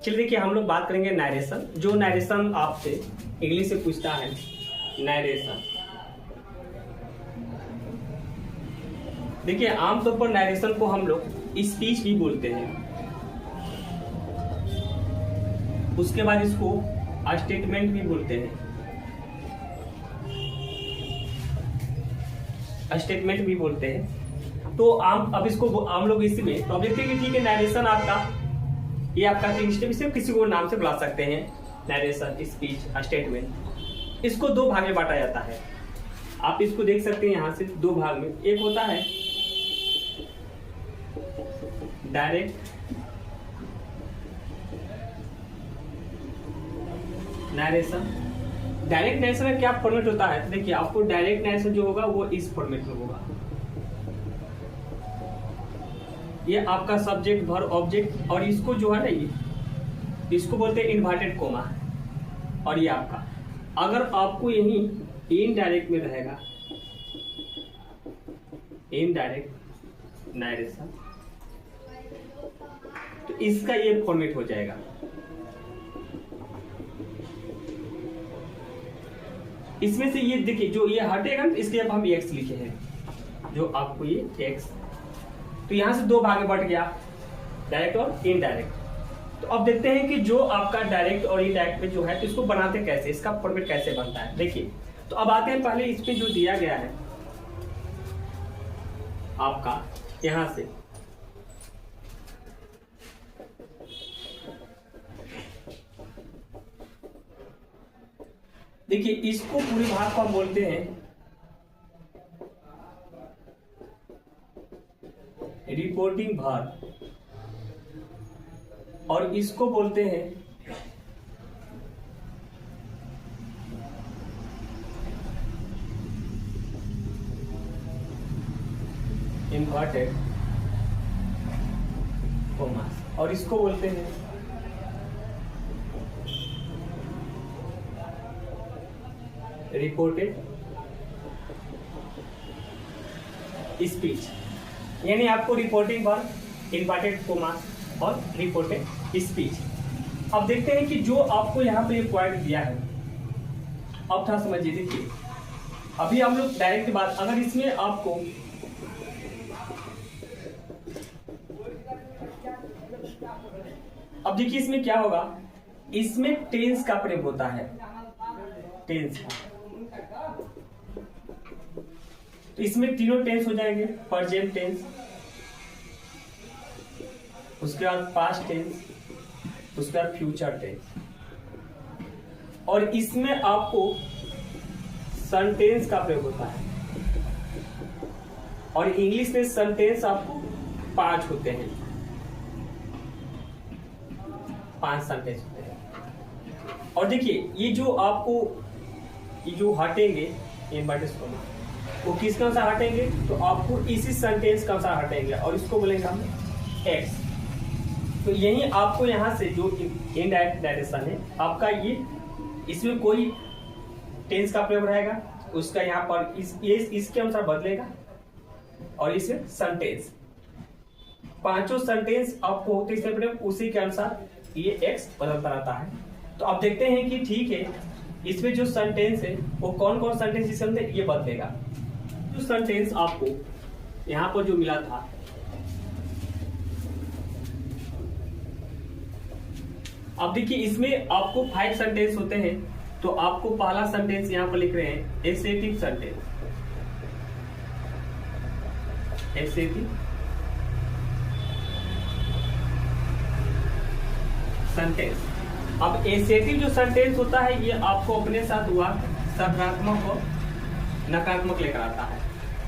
चलिए देखिए, हम लोग बात करेंगे नरेशन। जो नरेशन आपसे इंग्लिश से पूछता है, नरेशन। देखिए आमतौर पर नरेशन को हम लोग स्पीच भी बोलते हैं। उसके बाद इसको स्टेटमेंट भी बोलते हैं, स्टेटमेंट भी बोलते हैं। तो अब इसको हम लोग इसमें तो अब देखते हैं कि ठीक है, नरेशन आपका ये आपका 3 स्टेप, इसे किसी को नाम से बुला सकते हैं, नरेशन, स्पीच, स्टेटमेंट। इसको 2 भाग में बांटा जाता है। आप इसको देख सकते हैं यहाँ से 2 भाग में। एक होता है डायरेक्ट नरेशन। डायरेक्ट नरेशन का क्या फॉर्मेट होता है? देखिए आपको डायरेक्ट नरेशन जो होगा वो इस फॉर्मेट में होगा। ये आपका सब्जेक्ट, वर्ब, ऑब्जेक्ट, और इसको जो है ना, ये इसको बोलते हैं इन्वर्टेड कोमा। और ये आपका, अगर आपको यही इनडायरेक्ट में रहेगा, इनडायरेक्ट नरेशन, तो इसका ये फॉर्मेट हो जाएगा। इसमें से ये देखिए, जो ये हटेगा ना, इसके अब हम एक्स लिखे हैं, जो आपको ये एक्स, तो यहां से 2 भाग में बढ़ गया, डायरेक्ट और इनडायरेक्ट। तो अब देखते हैं कि जो आपका डायरेक्ट और इनडायरेक्ट में जो है, तो इसको बनाते कैसे, इसका फॉर्मेट कैसे बनता है। देखिए, तो अब आते हैं पहले इस पे जो दिया गया है आपका, यहां से देखिए, इसको पूरे भाग को हम बोलते हैं रिपोर्टिंग भाग, और इसको बोलते हैं इन्वर्टेड कोमास, और इसको बोलते हैं रिपोर्टेड स्पीच। यानी आपको रिपोर्टिंग वर्ब, इन्वर्टेड कोमास और रिपोर्टेड स्पीच। अब देखते हैं कि जो आपको यहाँ पे पॉइंट दिया है, अब थोड़ा समझिए। देखिए अभी हम लोग डायरेक्ट बात, अगर इसमें आपको अब देखिए इसमें क्या होगा, इसमें टेंस का प्रयोग होता है, टेंस का। तो इसमें तीनों टेंस हो जाएंगे, प्रेजेंट टेंस, उसके बाद पास्ट टेंस, उसके बाद फ्यूचर टेंस। और इसमें आपको सेंटेंस का प्रयोग होता है, और इंग्लिश में सेंटेंस आपको 5 होते हैं, 5 सेंटेंस होते हैं। और देखिए ये जो आपको ये जो हटेंगे इन्वर्टेड कोमा, वो किसके अनुसार हटेंगे, तो आपको इसी सेंटेंस के अनुसार हटेंगे, और इसको बोलेंगे हम एक्स। तो यही आपको यहाँ से जो इनडायरेक्ट नरेशन है आपका, ये इसमें कोई टेंस का प्रयोग रहेगा, उसका यहाँ पर इसके अनुसार बदलेगा, और इसमें सेंटेंस, 5 सेंटेंस आपको होते इसमें प्रयोग, उसी के अनुसार ये एक्स बदलता रहता है। तो अब देखते हैं कि ठीक है, इसमें जो सेंटेंस है वो कौन कौन सेंटेंस इसके अंदर ये बदलेगा। जो सेंटेंस आपको यहाँ पर जो मिला था, अब देखिए इसमें आपको 5 सेंटेंस होते हैं। तो आपको पहला सेंटेंस यहाँ पर लिख रहे हैं एसेटिव सेंटेंस, एसेटिव सेंटेंस। अब एसेटिव जो सेंटेंस होता है, ये आपको अपने साथ हुआ सकारात्मक और नकारात्मक लेकर आता है।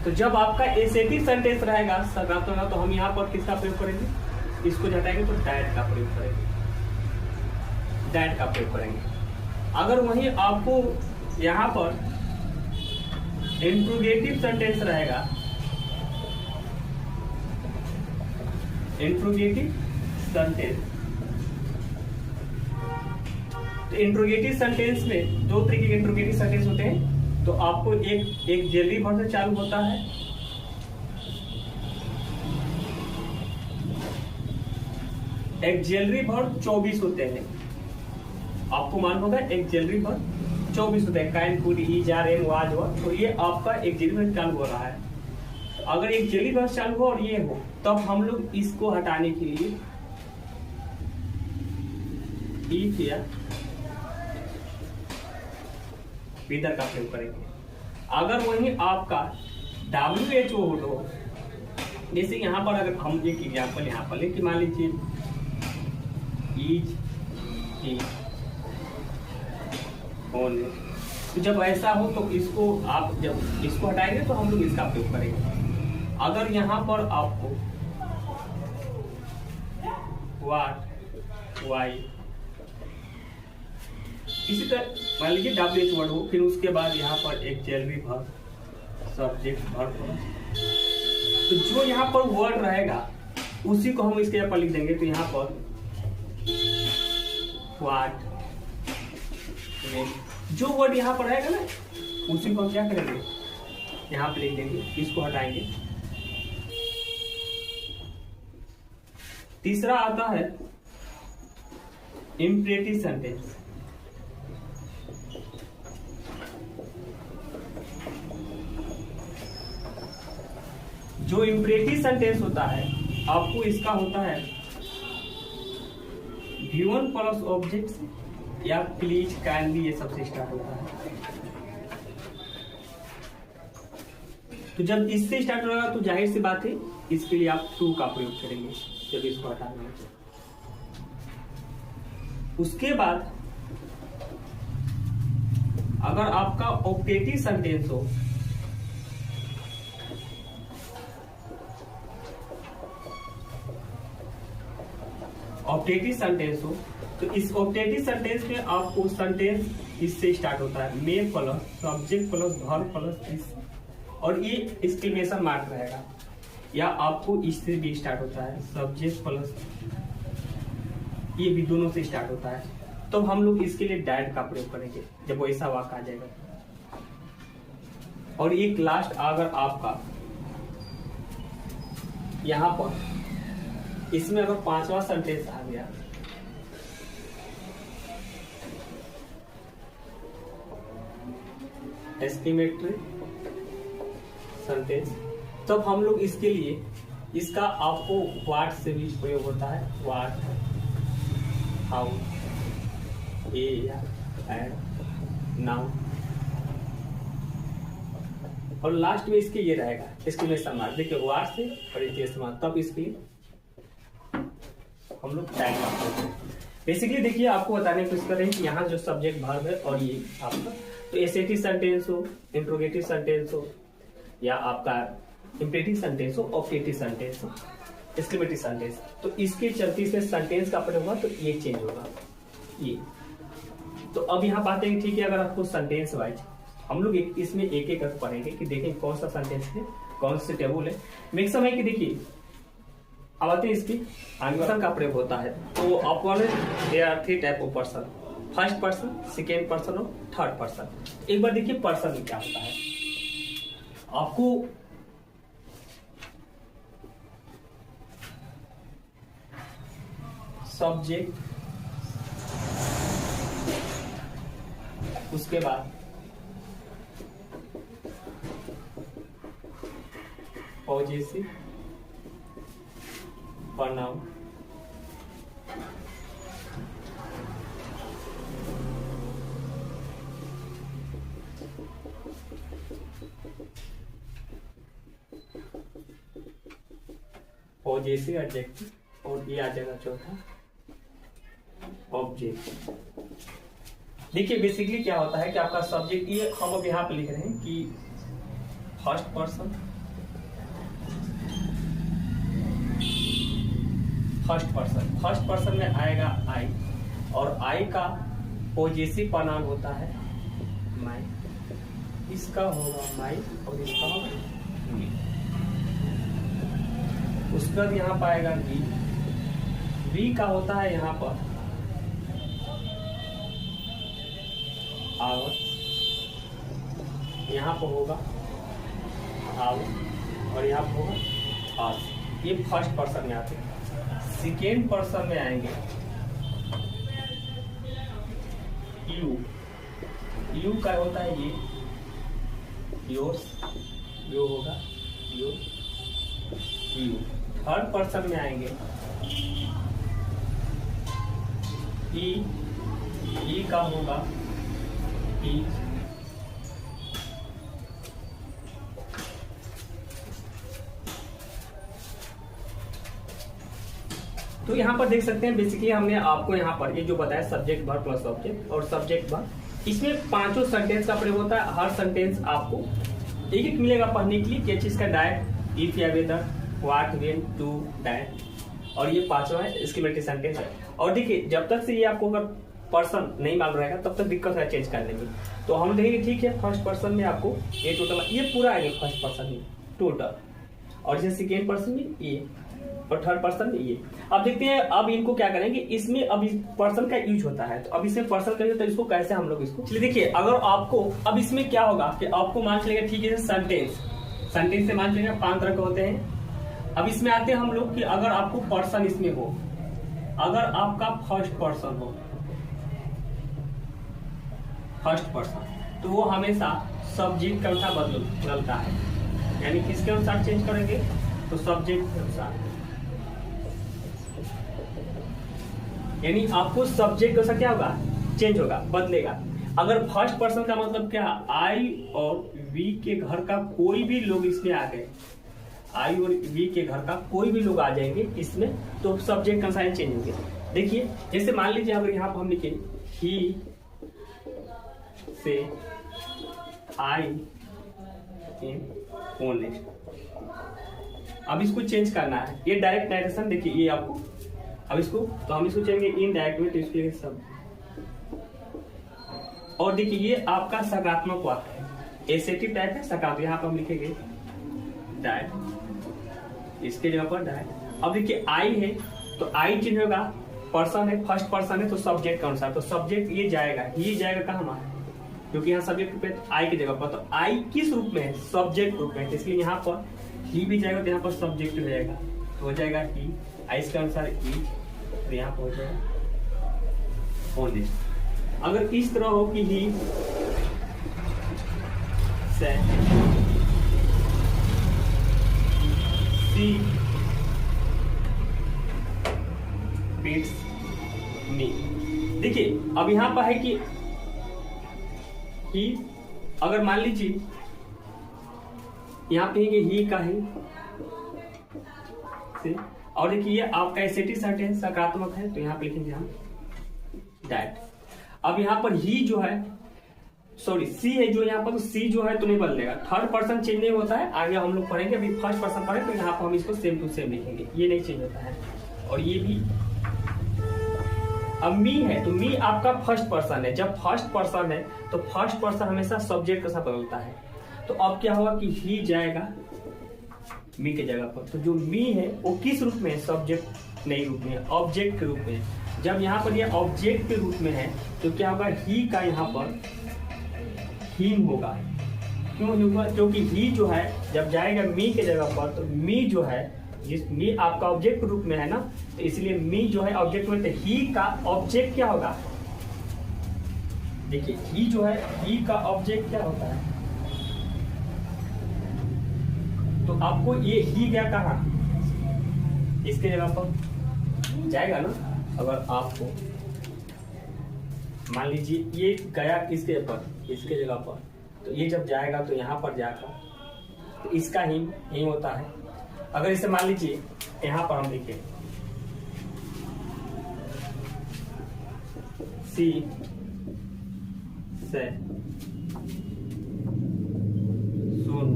तो जब आपका एसेटिव सेंटेंस रहेगा सकारात्मक, तो हम यहाँ पर किसका प्रयोग करेंगे, इसको हटाएंगे तो डैट का प्रयोग करेंगे, डैट का प्रयोग करेंगे। अगर वहीं आपको यहाँ पर इंट्रोगेटिव सेंटेंस रहेगा, इंट्रोगेटिव सेंटेंस, तो इंट्रोगेटिव सेंटेंस में 2 तरीके के इंट्रोगेटिव सेंटेंस होते हैं। तो आपको एक जेनरल वर्ड से चालू होता है, एक्सिलरी वर्ब 24 होते हैं। आपको मालूम होगा एक्सिलरी वर्ब 24 होते हैं, can, could, is, are, am, was, were. तो ये आपका एक्सिलरी वर्ब चालू हो रहा है। अगर एक्सिलरी वर्ब चालू हो और ये हो, तब हम लोग इसको हटाने के लिए इफ या विदर का प्रयोग करेंगे। अगर वही आपका WHO हो, जैसे यहाँ पर अगर हम एक एग्जाम्पल यहाँ पर लेकिन मान लीजिए इज ऑन, तो जब ऐसा हो तो इसको आप जब इसको हटाएंगे तो हम लोग इसका प्रयोग करेंगे। अगर यहाँ पर आपको व्हाट, वाई, इसी तरह मान लीजिए WH वर्ड हो, फिर उसके बाद यहाँ पर एक एक्सिलरी वर्ब, सब्जेक्ट वर्ब, तो जो यहाँ पर वर्ड रहेगा उसी को हम इसके यहाँ पर लिख देंगे। तो यहाँ पर व्हाट, जो वर्ड यहाँ पर रहेगा ना उसी को हम क्या करेंगे, यहाँ पर लिख देंगे, इसको हटाएंगे। तीसरा आता है इम्परेटिव सेंटेंस। जो इम्परेटिव सेंटेंस होता है आपको इसका होता है गिवन प्लस ऑब्जेक्ट या प्लीज, काइंडली, ये सबसे स्टार्ट होता है। तो जब इससे स्टार्ट होगा तो जाहिर सी बात है इसके लिए आप टू का प्रयोग करेंगे जब इसको हटाना है। उसके बाद अगर आपका ऑब्जेक्टिव सेंटेंस हो, ऑब्जेक्टिव सेंटेंस हो, तो इस ऑब्जेक्टिव सेंटेंस में आपको सेंटेंस इससे स्टार्ट होता है, may plus subject plus verb plus is, और ये एक्सक्लेमेशन मार्क रहेगा, या आपको इससे भी स्टार्ट होता है सब्जेक्ट प्लस, ये भी दोनों से स्टार्ट होता है। तो हम लोग इसके लिए डैट का प्रयोग करेंगे जब वैसा वाक्य आ जाएगा। और एक लास्ट अगर आपका यहां पर इसमें अगर पांचवा सेंटेंस आ गया, एस्टिमेटरी सेंटेंस, तब हम लोग इसके लिए इसका आपको व्हाट से भी प्रयोग होता है, व्हाट, हाउ, ए या एंड, नाउ, और लास्ट में इसके ये रहेगा एक्सक्लेमेशन मार्क। देखिए व्हाट से और एक्सक्लेमेशन मार्क, तब इसके हम लोग टाइम का बेसिकली देखिए आपको बताने की कोशिश कर रहे हैं कि यहाँ जो सब्जेक्ट वर्ब है और ये आपका, तो एसेटिव सेंटेंस हो, इंट्रोगेटिव सेंटेंस हो, या आपका इम्परेटिव सेंटेंस हो, ऑब्जेक्टिव सेंटेंस हो, एक्सक्लेमेटरी सेंटेंस, तो इसके चलते से सेंटेंस का प्रयोग होगा तो ये चेंज होगा ये। तो अब यहाँ बात है ठीक है, अगर आपको सेंटेंस वाइज हम लोग इसमें एक एक करके पढ़ेंगे कि देखें कौन सा सेंटेंस है, कौन से टेबल है। मैक्सिमम है कि देखिए अब आते हैं इसकी पर्सन का प्रयोग होता है। तो upon there are three type of person, first person, second person और थर्ड पर्सन। एक बार देखिए पर्सन में क्या होता है, आपको सब्जेक्ट, उसके बाद पॉजेसिव pronoun, पॉजेसिव एडजेक्टिव, और ये आ जाएगा चौथा ऑब्जेक्ट। देखिए बेसिकली क्या होता है कि आपका सब्जेक्ट, ये हम अब यहाँ पे लिख रहे हैं कि फर्स्ट पर्सन, फर्स्ट पर्सन में आएगा आई, और आई का पॉजेसिव प्रोनाउन होता है माई, इसका होगा माई और इसका होगा मी। उसके बाद यहाँ पाएगा वी, वी का होता है यहाँ पर आवर, यहाँ पर होगा आवर, और यहाँ पर होगा आस। ये फर्स्ट पर्सन में आते हैं। सेकेंड पर्सन में आएंगे यू का होता है ये, योर्स, यो होगा यो, यू। थर्ड पर्सन में आएंगे ई का होगा ई, तो यहाँ पर देख सकते हैं बेसिकली हमने आपको यहाँ पर ये जो बताया सब्जेक्ट वर्ब प्लस ऑब्जेक्ट और सब्जेक्ट वर्ब, इसमें पांचों सेंटेंस का प्रयोग होता है। हर सेंटेंस आपको एक एक मिलेगा पढ़ने के लिए। क्या चीज का डायट, इफ या whether, what, when, to, that, और ये पांचों है इसक्लेमेटरी सेंटेंस है। और देखिए जब तक से ये आपको अगर पर्सन नहीं मालूम रहेगा तब तक दिक्कत है चेंज करने में। तो हम देखेंगे ठीक है फर्स्ट पर्सन में आपको ये टोटल ये पूरा आएगा फर्स्ट पर्सन में टोटल, और जैसे सेकेंड पर्सन में ये, और थर्ड पर्सन में ये। अब देखते हैं अब इनको क्या करेंगे, इसमें अब इस पर्सन का यूज होता है, तो अब इसमें पर्सन करेंगे तो इसको कैसे हम लोग इसको चलिए देखिए। अगर आपको अब इसमें क्या होगा कि आपको मान चलेगा ठीक है सेंटेंस से मान चलेगा 5 तरह के होते हैं। अब इसमें आते हैं हम लोग कि अगर आपको पर्सन इसमें हो, अगर आपका फर्स्ट पर्सन हो, फर्स्ट पर्सन, तो वो हमेशा सब्जेक्ट के अनुसार बदलता है। यानी किसके अनुसार चेंज करेंगे, तो सब्जेक्ट के अनुसार। यानी आपको सब्जेक्ट कैसा क्या होगा, चेंज होगा, बदलेगा। अगर फर्स्ट पर्सन का मतलब क्या, आई और वी के घर का कोई भी लोग इसमें आ गए, आई और वी के घर का कोई भी लोग आ जाएंगे इसमें, तो सब्जेक्ट का साइन चेंज होंगे। देखिए जैसे मान लीजिए अगर यहाँ पर हम लिखे ही से आई इन ऑनेस्ट, अब इसको चेंज करना है, ये डायरेक्ट नरेशन देखिए ये आपको, अब इसको तो हम इसको चलेंगे इन डायरेक्ट में, तो इसके लिए सब। और देखिए ये आपका सकारात्मक वाक्य है, एसेटिव टाइप है सकारात्मक, यहाँ पर हम लिखेंगे डायट, इसके जगह पर डायट। अब देखिए आई है तो आई चेंज होगा, पर्सन है, फर्स्ट पर्सन है तो सब्जेक्ट के अनुसार, तो सब्जेक्ट ये जाएगा, ये जाएगा कहाँ हमारा, क्योंकि यहाँ सब्जेक्ट पे आई की जगह पर, तो आई किस रूप में है, सब्जेक्ट रूप में है, इसलिए यहाँ पर ही भी जाएगा तो यहाँ पर सब्जेक्ट हो जाएगा, तो हो जाएगा ही, आई के अनुसार ही, तो यहाँ पर हो जाएगा ऑनेस्ट। अगर इस तरह हो कि ही से सी बीट्स मी, देखिए अब यहां पर है कि ही, अगर मान लीजिए यहां पे है कि ही का ही से, और देखिए ये आपका एसेटिव सेंटेंस सकारात्मक है तो यहां पे लिखेंगे हम दैट। अब यहां पर ही जो है, सॉरी सी है जो यहाँ पर, तो सी जो है तो नहीं बदलेगा, थर्ड पर्सन चेंज नहीं होता है, आगे हम लोग पढ़ेंगे, अभी फर्स्ट पर्सन पढ़े तो यहाँ पर हम इसको सेम टू सेम लिखेंगे, ये नहीं चेंज होता है। और ये भी अब मी है तो मी आपका फर्स्ट पर्सन है, जब फर्स्ट पर्सन है तो फर्स्ट पर्सन हमेशा सब्जेक्ट के साथ बदलता है, तो अब क्या होगा कि ही जाएगा मी के जगह पर, तो जो मी है वो किस रूप में है, सब्जेक्ट नहीं रूप में, ऑब्जेक्ट के रूप में। जब यहाँ पर ये ऑब्जेक्ट के रूप में है तो क्या होगा, ही का यहाँ पर हीन होगा, क्यों होगा, क्योंकि ही जो है जब जाएगा मी के जगह पर, तो मी जो है, जिस मी आपका ऑब्जेक्ट रूप में है ना, तो इसलिए मी जो है ऑब्जेक्ट में, तो ही का ऑब्जेक्ट क्या होगा, देखिए ही जो है, ही का ऑब्जेक्ट क्या होता है, तो आपको ये ही गया कहाँ, इसके जगह पर जाएगा ना। अगर आपको मान लीजिए ये गया इसके जगह पर, तो ये जब जाएगा तो यहाँ पर जाकर तो इसका ही होता है। अगर इसे मान लीजिए यहाँ पर हम लिखे सी से सोनू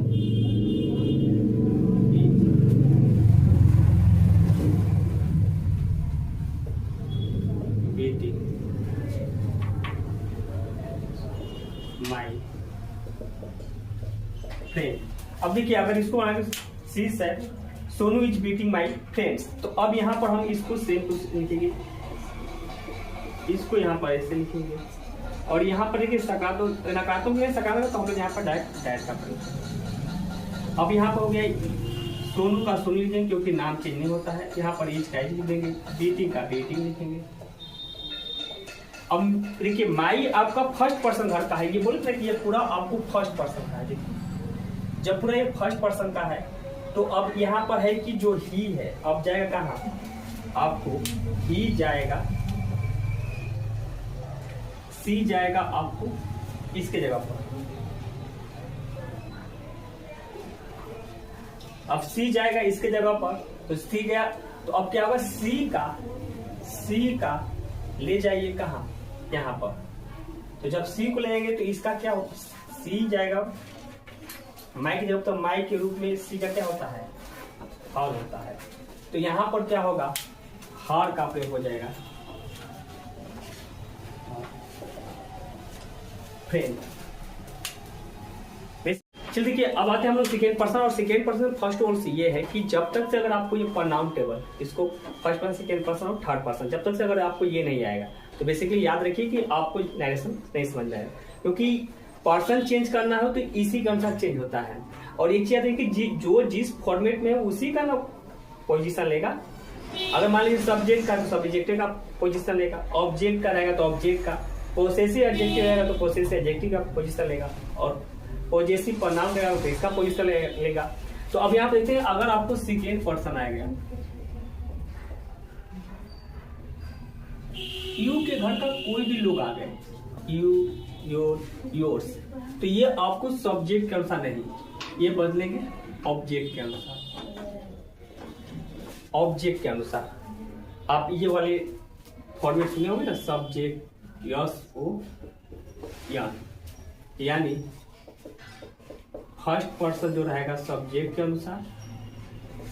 बेटी माई फ्रेंड। अब देखिए अगर इसको she said Sonu is beating my friends, तो अब यहाँ पर हम इसको सेम टू लिखेंगे, इसको यहाँ पर ऐसे लिखेंगे, और यहाँ पर देखिए नकारात्मक तो हम लोग यहाँ पर डायरेक्ट का प्रयोग। अब यहाँ पर हो गया सोनू का सोनू लिखेंगे क्योंकि नाम चेंज नहीं होता है। यहाँ पर एज का एज लिख देंगे, बेटी का बेटी लिखेंगे। अब देखिए माई आपका फर्स्ट पर्सन घर का है, ये बोले थे कि ये पूरा आपको फर्स्ट पर्सन का है। देखिए जब पूरा ये फर्स्ट पर्सन का है तो अब यहाँ पर है कि जो ही है अब जाएगा कहाँ, आपको ही जाएगा, सी जाएगा आपको इसके जगह पर। अब सी जाएगा इसके जगह पर, तो सी गया, तो अब क्या होगा, सी का ले जाइए कहाँ, यहाँ पर। तो जब सी को ले जाएंगे तो इसका क्या होगा, सी जाएगा माई की जगह, तो माई के रूप में सी का क्या होता है, हर होता है। तो यहाँ पर क्या होगा, हर का प्रयोग हो जाएगा, फ्रेंड। चल देखिए अब आते हैं हम लोग सेकेंड पर्सन। और सेकेंड पर्सन फर्स्ट और से ये है कि जब तक से अगर आपको ये प्रोनाउन टेबल, इसको फर्स्ट पर्सन, सेकेंड पर्सन और थर्ड पर्सन, जब तक से अगर आपको ये नहीं आएगा तो बेसिकली याद रखिए कि आपको नरेशन नहीं समझ में आएगा, क्योंकि पर्सन चेंज करना हो तो इसी के अनुसार चेंज होता है। और एक चीज याद रखिए कि जो जिस फॉर्मेट में है उसी का ना पोजिशन लेगा। अगर मान लीजिए सब्जेक्ट का तो सब्जेक्ट का पोजिशन लेगा, ऑब्जेक्ट का रहेगा तो ऑब्जेक्ट का, पोसेसिव एडजेक्टिव रहेगा तो पोसेसिव एडजेक्टिव का पोजिशन लेगा, और पोजेसिव प्रोनाउन रहेगा तो इसका पोजिशन लेगा। तो अब यहाँ पे देखते हैं अगर आपको सेकेंड पर्सन आएगा, यू के घर का कोई भी लोग आ गए, यू, योर, योर्स, तो ये आपको सब्जेक्ट के अनुसार नहीं, ये बदलेंगे ऑब्जेक्ट के अनुसार। ऑब्जेक्ट के अनुसार आप ये वाले फॉर्मेट सुने होंगे ना, सब्जेक्ट यस ओ यानी फर्स्ट पर्सन जो रहेगा सब्जेक्ट के अनुसार,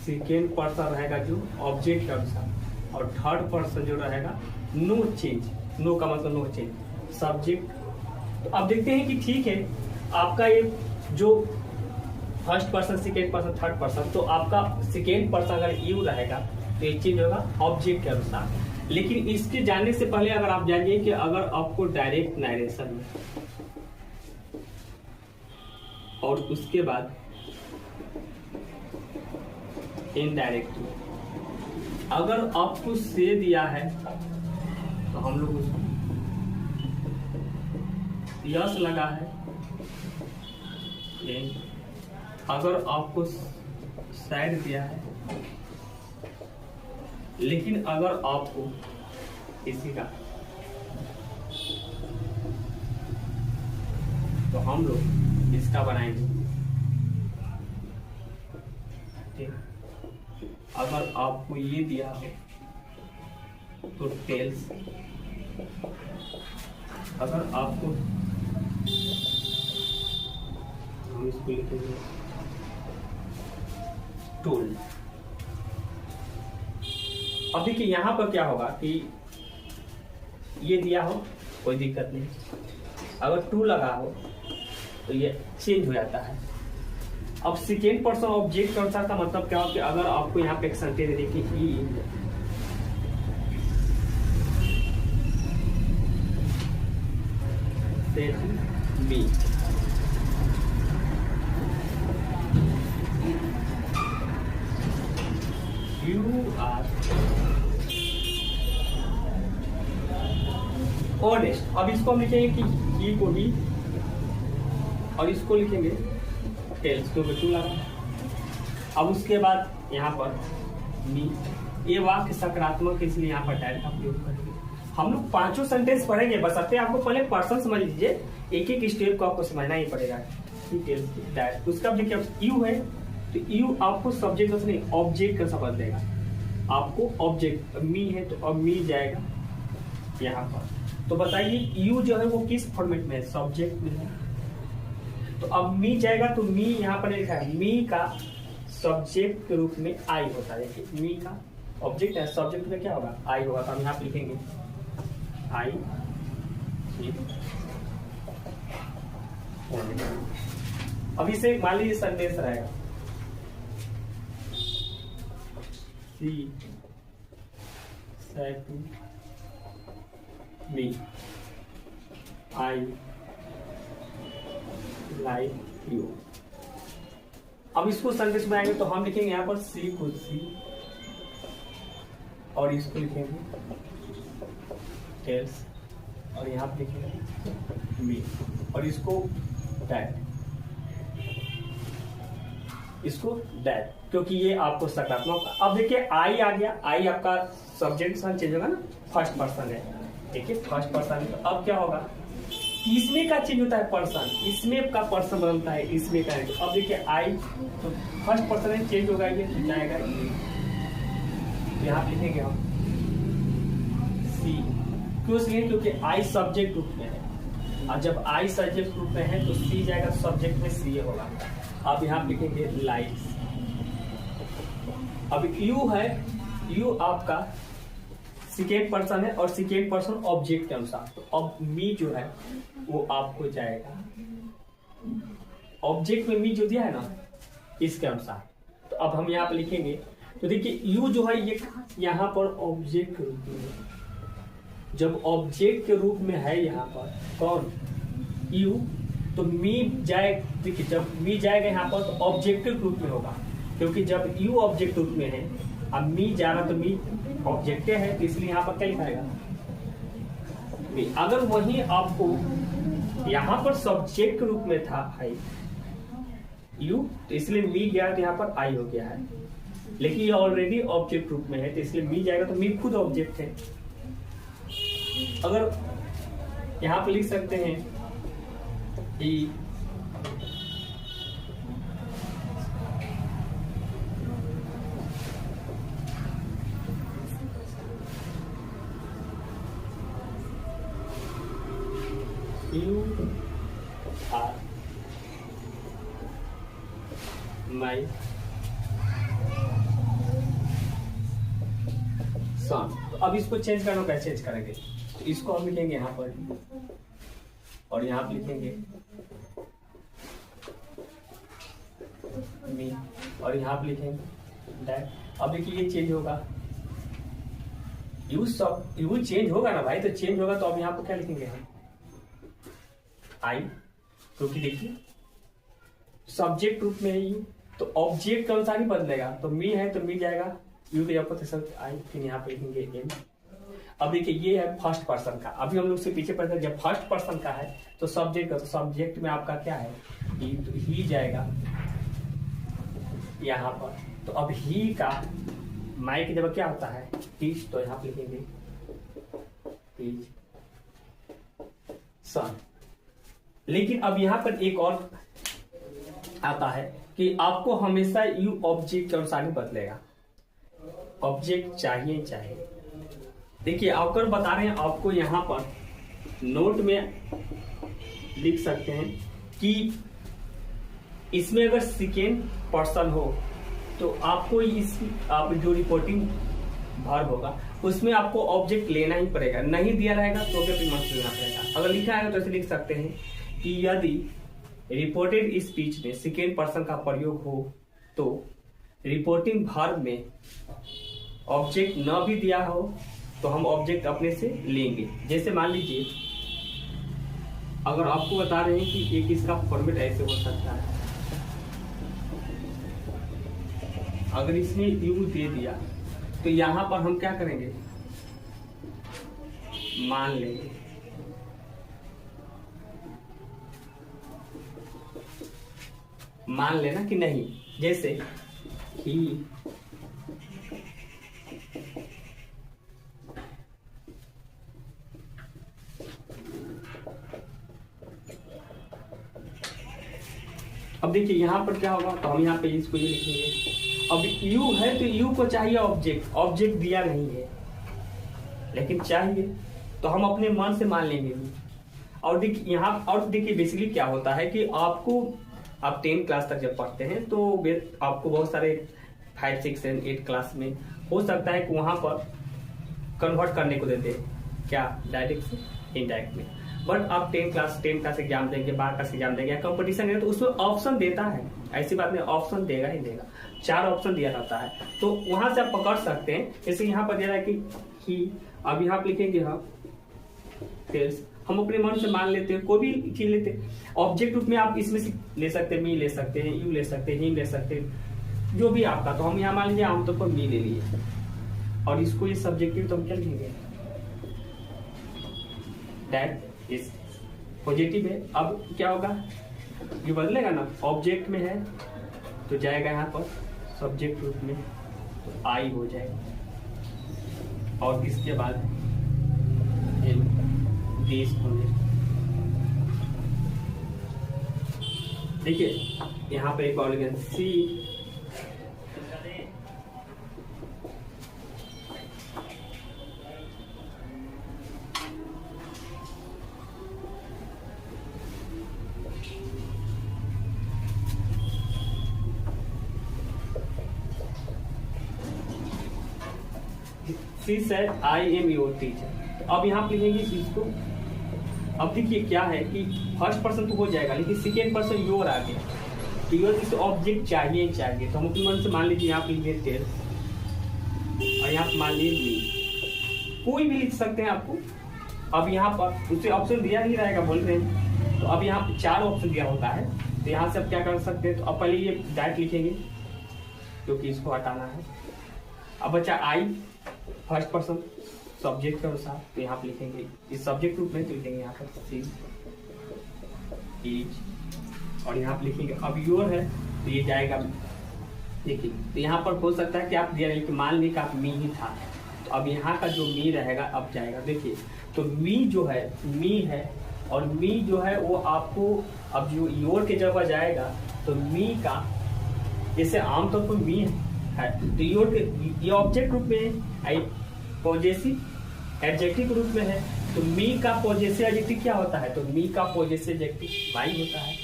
सेकेंड पर्सन रहेगा जो ऑब्जेक्ट के अनुसार, और थर्ड पर्सन जो रहेगा नो चेंज, नो का मतलब नो चेंज, सब्जेक्ट। तो अब देखते हैं कि ठीक है आपका ये जो first person, second person, third person, तो आपका सेकेंड पर्सन अगर यू रहेगा तो ये चेंज होगा ऑब्जेक्ट के अनुसार। लेकिन इसके जानने से पहले अगर आप जानिए कि अगर आपको डायरेक्ट नरेशन में और उसके बाद इनडायरेक्ट में अगर आपको से दिया है तो हम लोग उसको यस लगा है, अगर आपको साइड दिया है, लेकिन अगर आपको किसी का, तो हम लोग इसका बनाएंगे। ठीक, अगर आपको ये दिया हो तो टेल्स, अगर आपको हम इसको लिखेंगे टूल। अब देखिए यहां पर क्या होगा कि ये दिया हो कोई दिक्कत नहीं, अगर टू लगा हो तो ये चेंज हो जाता है। अब सेकेंड पर्सन ऑब्जेक्ट के अनुसार का मतलब क्या हो कि अगर आपको यहाँ पे एक सेंटेंस दे कि ही मी, यू आर ऑनेस्ट। अब इसको हम लिखेंगे कि ही को ही, और इसको लिखेंगे टेल्स को टू लगा। अब उसके बाद यहाँ पर मी, ये वाक्य सकारात्मक है इसलिए यहाँ पर डायरेक्ट का प्रयोग करेंगे। हम लोग पांचों सेंटेंस पढ़ेंगे, बस अब आपको पहले पर्सन समझ लीजिए, एक एक स्टेप को आपको समझना ही पड़ेगा। डायरेक्ट उसका देखिए यू है तो यू आपको सब्जेक्ट नहीं ऑब्जेक्ट का समझ देगा, आपको ऑब्जेक्ट मी है तो अब मी जाएगा यहाँ पर। तो बताइए यू जो है वो किस फॉर्मेट में है, सब्जेक्ट में है, तो अब मी जाएगा तो मी यहाँ पर लिखा है, मी का सब्जेक्ट के रूप में आई होता है। देखिए मी का ऑब्जेक्ट है, सब्जेक्ट में क्या होगा, आई होगा, तो हम यहाँ पे लिखेंगे आई। अब इसे मान लीजिए संदेश रहेगा she said me I like you. अब इसको सेंटेंस बनाएंगे तो हम लिखेंगे यहाँ पर सी कुड सी, और इसको लिखेंगे टेल्स, और यहाँ पे लिखेंगे मी, और इसको दैट, इसको दैट, क्योंकि ये आपको सकारात्मक। अब देखिए आई आ गया, आई आपका सब्जेक्ट चेंज होगा ना, फर्स्ट पर्सन है, देखिए फर्स्ट पर्सन है, तो अब क्या होगा, इसमें का चेंज होता है पर्सन, इसमें का पर्सन बदलता है, इसमें का है। तो अब देखिए आई तो फर्स्ट पर्सन है, चेंज होगा, ये तो जाएगा ये, तो यहाँ लिखेंगे हम सी, क्यों सी, क्योंकि आई सब्जेक्ट रूप में है, और जब आई सब्जेक्ट रूप में है तो सी जाएगा सब्जेक्ट में, सी होगा। अब यहाँ लिखेंगे लाइक्स। अब यू है, यू आपका सेकेंड पर्सन है, और सेकेंड पर्सन ऑब्जेक्ट के अनुसार, तो अब मी जो है वो आपको जाएगा ऑब्जेक्ट में, मी जो दिया है ना इसके अनुसार। तो अब हम यहाँ पे लिखेंगे, तो देखिए यू जो है ये यहाँ पर ऑब्जेक्ट के रूप में है, जब ऑब्जेक्ट के रूप में है यहाँ पर कौन यू, तो मी जाए, देखिए जब मी जाएगा यहाँ पर तो ऑब्जेक्टिव रूप में होगा, क्योंकि जब यू ऑब्जेक्ट रूप में है, अब मी जा रहा तो मी ऑब्जेक्ट है, तो इसलिए यहाँ पर क्या लिखाएगा मी। अगर वही आपको यहाँ पर सब्जेक्ट के रूप में था आई यू, तो इसलिए मी गया तो यहाँ पर आई हो गया है, लेकिन ये ऑलरेडी ऑब्जेक्ट रूप में है, तो इसलिए मी जाएगा, तो मी खुद ऑब्जेक्ट है। अगर यहाँ पे लिख सकते हैं ई, यू आर माई सन। तो अब इसको चेंज करना, कैसे चेंज करेंगे, तो इसको हम लिखेंगे यहाँ पर, और यहाँ पे लिखेंगे मी, और यहाँ पे लिखेंगे दैट। अब देखिए ये चेंज होगा, यू सब यू चेंज होगा ना भाई, तो चेंज होगा, तो अब यहाँ पर क्या लिखेंगे हम आई, क्योंकि देखिए सब्जेक्ट रूप में है यू, तो ऑब्जेक्ट के अनुसार ही बदलेगा, तो मी है तो मी जाएगा यू के जगह पर आई, फिर यहाँ पे लिखेंगे एम। अब देखिए ये है फर्स्ट पर्सन का, अभी हम लोग से पीछे पढ़ते, जब फर्स्ट पर्सन का है तो सब्जेक्ट का, तो सब्जेक्ट में आपका क्या है ही, तो ही जाएगा यहाँ पर, तो अब ही का माई की जगह क्या होता है टीच, तो यहाँ पे लिखेंगे टीच सन। लेकिन अब यहाँ पर एक और आता है कि आपको हमेशा यू ऑब्जेक्ट के अनुसार ही बदलेगा, ऑब्जेक्ट चाहिए चाहिए। देखिए अगर बता रहे हैं आपको, यहाँ पर नोट में लिख सकते हैं कि इसमें अगर सेकेंड पर्सन हो तो आपको इस आप जो रिपोर्टिंग वर्ब होगा उसमें आपको ऑब्जेक्ट लेना ही पड़ेगा, नहीं दिया रहेगा तो भी मत लेना पड़ेगा। अगर लिखा है तो ऐसे लिख सकते हैं कि यदि रिपोर्टेड स्पीच में सेकेंड पर्सन का प्रयोग हो तो रिपोर्टिंग वर्ब में ऑब्जेक्ट न भी दिया हो तो हम ऑब्जेक्ट अपने से लेंगे। जैसे मान लीजिए अगर आपको बता रहे हैं कि एक इसका फॉर्मेट ऐसे हो सकता है, अगर इसने यू दे दिया तो यहां पर हम क्या करेंगे, मान लेंगे मान लेना कि नहीं, जैसे ही अब देखिए यहां पर क्या होगा, तो हम यहाँ पे इसको ये लिखेंगे। अब यू है तो यू को चाहिए ऑब्जेक्ट, ऑब्जेक्ट दिया नहीं है लेकिन चाहिए तो हम अपने मन से मान लेंगे। और देखिए यहाँ और देखिए बेसिकली क्या होता है कि आपको आप 10 क्लास तक जब पढ़ते हैं तो आपको बहुत सारे 5, 6 और 8 क्लास में हो सकता है कि वहां पर कन्वर्ट करने को देते हैं, क्या डायरेक्ट से इनडायरेक्ट में। बट आप 10 क्लास एग्जाम देंगे, 12 क्लास एग्जाम देंगे या कंपटीशन है तो उसमें ऑप्शन देता है, ऐसी बात नहीं, ऑप्शन देगा ही देगा, 4 ऑप्शन दिया जाता है तो वहां से आप पकड़ सकते हैं। जैसे यहाँ पर दे रहा है कि ही, अब यहाँ पे लिखेंगे हम टेल्स हम अपने मन से मान लेते हैं, कोई भी चीज लेते हैं। ऑब्जेक्ट रूप में आप इसमें से ले सकते हैं, मी ले सकते हैं, यू ले सकते हैं, हिम ले सकते हैं, जो भी आपका। तो हम यहाँ मान लीजिए आमतौर पर मी ले लिए, और इसको ये सब्जेक्टिव तो हम क्या लिखेंगे, दैट इज पॉजिटिव है। अब क्या होगा, ये बदलेगा ना, ऑब्जेक्ट में है तो जाएगा यहाँ पर सब्जेक्ट रूप में, तो आई हो जाएगा, और इसके बाद दिस होंगे। देखिए यहाँ पे एक और लिखें she, she said I am your teacher. तो अब यहाँ पे लिखेंगे इसको। अब देखिए क्या है कि फर्स्ट पर्सन तो हो जाएगा, लेकिन सेकेंड पर्सन योर आ गया, तो योर इस ऑब्जेक्ट चाहिए चाहिए, तो हम अपने मन से मान लीजिए यहाँ पे लिखे टेल, और यहाँ पे मान लीजिए कोई भी लिख सकते हैं आपको। अब यहाँ पर उसे ऑप्शन दिया नहीं रहेगा बोल रहे हैं, तो अब यहाँ पे 4 ऑप्शन दिया होता है, तो यहाँ से आप क्या कर सकते हैं, तो अब पहले ये डायरेक्ट लिखेंगे क्योंकि इसको हटाना है। अब बचा आई फर्स्ट पर्सन सब्जेक्ट के अनुसार, तो यहाँ पे लिखेंगे इस सब्जेक्ट रूप में, तो लिखेंगे यहाँ पर सी इज, और यहाँ पे लिखेंगे अब योर है तो ये जाएगा। देखिए तो यहाँ पर हो सकता है कि आप दिया कि मान ली कि आप मी ही था, तो अब यहाँ का जो मी रहेगा अब जाएगा। देखिए तो मी जो है मी है, और मी जो है वो आपको अब जो योर के जगह जाएगा, तो मी का जैसे आमतौर पर मी है तो योर के ये ऑब्जेक्ट रूप में है, पॉजेसिव एडजेक्टिव रूप में है, तो मी का पॉजेसिव एडजेक्टिव क्या होता है, तो मी का पॉजेसिव एडजेक्टिव माई होता है।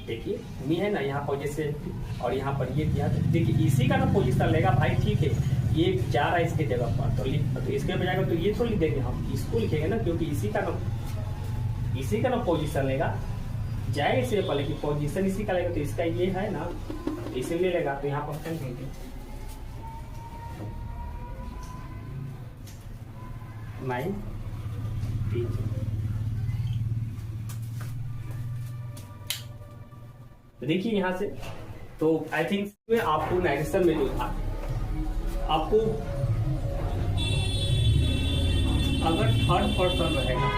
देखिए मी है ना यहाँ पॉजेसिव एडजेक्टिव, और यहाँ पर ये दिया, तो देखिए इसी का ना पोजीशन लेगा भाई, ठीक है ये जा रहा है इसके जगह पर, तो इसके बजाय तो ये थोड़ी लिख देंगे हम, इसको लिखेंगे ना, क्योंकि इसी का ना पोजीशन लेगा, जाएगा इससे पहले कि पोजीशन इसी का लेगा, तो इसका ये है ना इसीलिए लेगा, तो यहाँ पर हम कहेंगे माई टीचर। तो देखिए यहाँ से, तो आई थिंक आपको नैरेशन में जो था, आपको अगर थर्ड पर्सन रहेगा,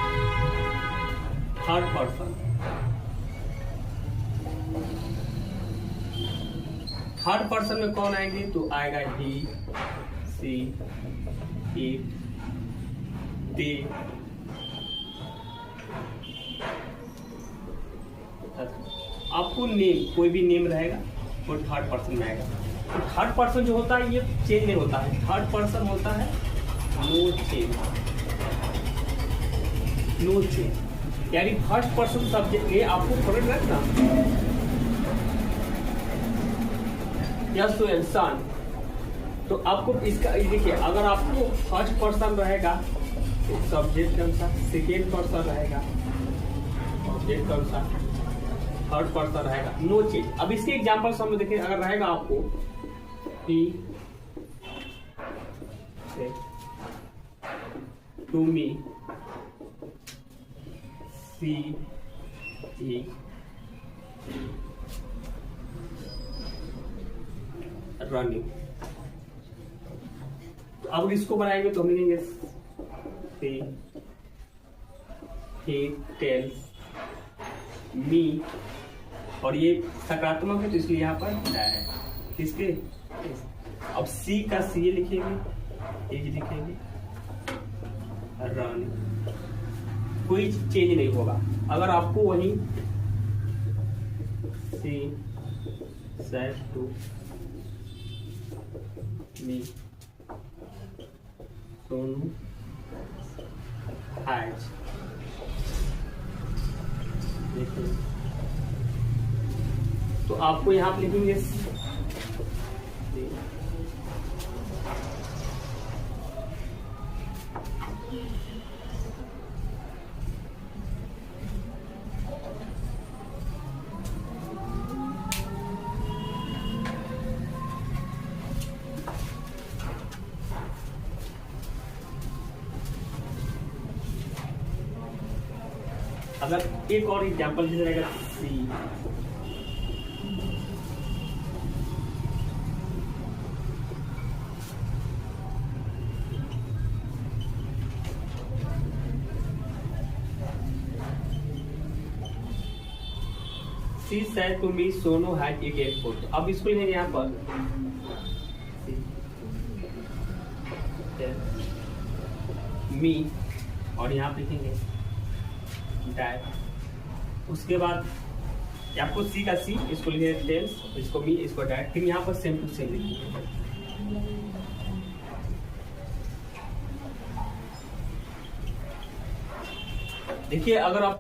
थर्ड पर्सन में कौन आएंगे, तो आएगा ही, सी, इट, दे, आपको नेम, कोई भी नेम रहेगा वो थर्ड पर्सन में आएगा। तो थर्ड पर्सन जो होता है ये चेंज नहीं होता है, थर्ड पर्सन होता है नो चेंज, नो चेंज, यानी फर्स्ट पर्सन सब्जेक्ट, ये आपको पकड़ रखना। यस तो इंसान, तो आपको इसका देखिए, अगर आपको फर्स्ट पर्सन रहेगा सब्जेक्ट के अनुसार, सेकेंड पर्सन रहेगा ऑब्जेक्ट के अनुसार, थर्ड पर्सन रहेगा नो चेंज। अब इसके एग्जांपल हम देखिए, अगर रहेगा आपको ही to me, C he running, तो अब इसको बनाएंगे तो हम लिखेंगे सी ही टेल्स मी, और ये सकारात्मक है तो इसलिए यहाँ पर है किसके, अब सी का सी लिखेंगे, एज लिखेंगे, रन, कोई चेंज नहीं होगा। अगर आपको वही she said to me Sonu has, देखिए तो आपको यहाँ पे लिखेंगे अगर एक और एग्जाम्पल जैसे रहेगा she, she said to me Sonu had a airport. अब इसको लिखेंगे यहाँ पर मी, और यहाँ पे लिखेंगे डैड। उसके बाद आपको सी का सी, इसको लिखेंगे टेल्स, इसको मी, इसको डैड। फिर यहाँ पर सेम टू सेम लिखेंगे। देखिए अगर आप